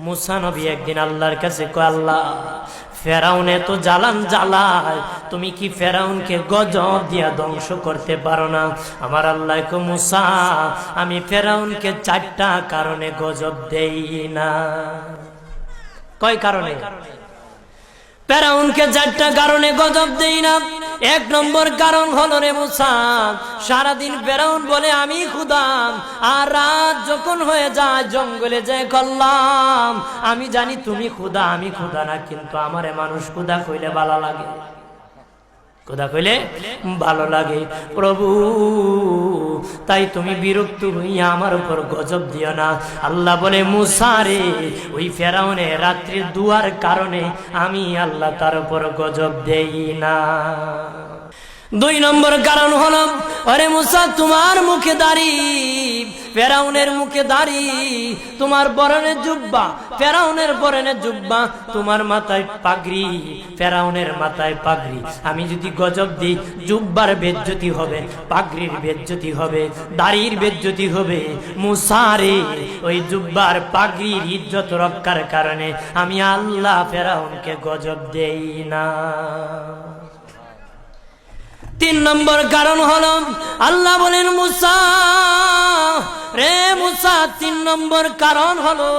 মুসা নবী একদিন আল্লাহর কাছে কয়, আল্লাহ ফেরাউন এত জ্বালান জ্বালায়, তুমি কি ফেরাউনকে গজব দিয়া ধ্বংস করতে পারো না? আমার আল্লাহ কয়, মুসা আমি ফেরাউনকে 4টা কারণে গজব দেই না। কয় কারণে? ফেরাউনকে 4টা কারণে গজব দেই না। 1 নম্বর কারণ হলো রে মুসা, সারাদিন ফেরাউন বলে আমি খোদা, আর রাত যখন হয়ে যায় জঙ্গলে যায় করলাম আমি জানি তুমি খোদা, আমি খোদা না, কিন্তু আমারে মানুষ খোদা কইলে ভালো লাগে, খোদা কইলে ভালো লাগে। প্রভু তাই তুমি বিরক্ত হইয়া আমার উপর গজব দিও না। আল্লাহ বলে, মুসা রে ওই ফেরাউনের রাত্রির দুয়ার কারণে আমি আল্লাহ তার উপর গজব দেই না। 2 নম্বর কারণ হলো, আরে মুসা তোমার মুখে দাড়ি, ফেরাউনের মুখে দাড়ি, তোমার পরনের জুব্বা, ফেরাউনের পরনের জুব্বা, তোমার মাথায় পাগড়ি, ফেরাউনের মাথায় পাগড়ি। আমি যদি গজব দিই, জুব্বার বেজ্জতি হবে, পাগড়ির বেজ্জতি হবে, দাড়ির বেজ্জতি হবে। মুসা রে ওই জুব্বার পাগড়ির ইজ্জত রক্ষার কারণে আমি আল্লাহ ফেরাউনকে গজব দেই না। 3 নম্বর কারণ হলো, আল্লাহ বলেন মুসা রে মুসা 3 নম্বর কারণ হলো,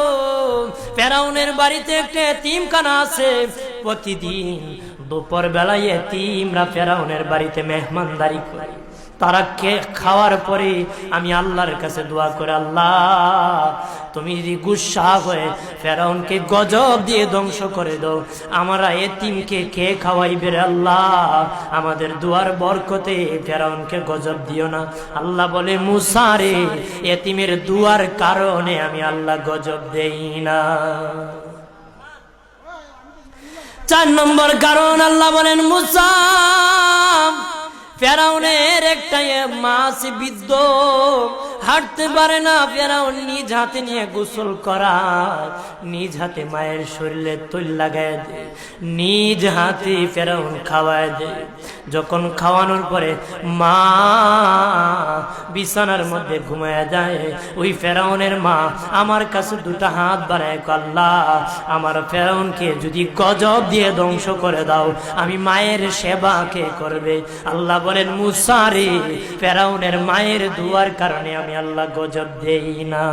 ফেরাউনের বাড়িতে একটা এতিমখানা আছে, প্রতিদিন দুপুর বেলায় এতিমরা ফেরাউনের বাড়িতে মেহমানদারি করে। তারা খাওয়ার পরে আমি আল্লাহর কাছে দোয়া করে, আল্লাহ তুমি যদি গুসা হয়ে ফেরাউনকে গজব দিয়ে ধ্বংস করে দাও, আমরা এতিমকে কে খাওয়াইবে রে আল্লাহ, আমাদের দুয়ার বরকতে ফেরাউনকে গজব দিও না। আল্লাহ বলে, মুসা রে এতিমের দুয়ার কারণে আমি আল্লাহ গজব দেই না। 4 নম্বর কারণ, আল্লাহ বলেন, মুসা ফেরাউনের একটা মাছ বিদ্ধ, হাঁটতে পারে না, ফেরাউন নিজ হাতে নিয়ে গোসল করায়, নিজ হাতে মায়ের শরীরে তৈল লাগায় দেয়, নিজ হাতে ফেরাউন খাওয়ায় দেয়। যখন খাওয়ানোর পরে মা বিছানার মধ্যে ঘুমায় যায়, ওই ফেরাউনের মা আমার কাছে 2টা হাত বাড়ায়, আল্লাহ আমার ফেরাউনকে যদি গজব দিয়ে ধ্বংস করে দাও, আমি মায়ের সেবা কে করবে? আল্লাহ বলেন, মুসা রে ফেরাউনের মায়ের দুয়ার কারণে আমি আল্লাহ গজব দেই না।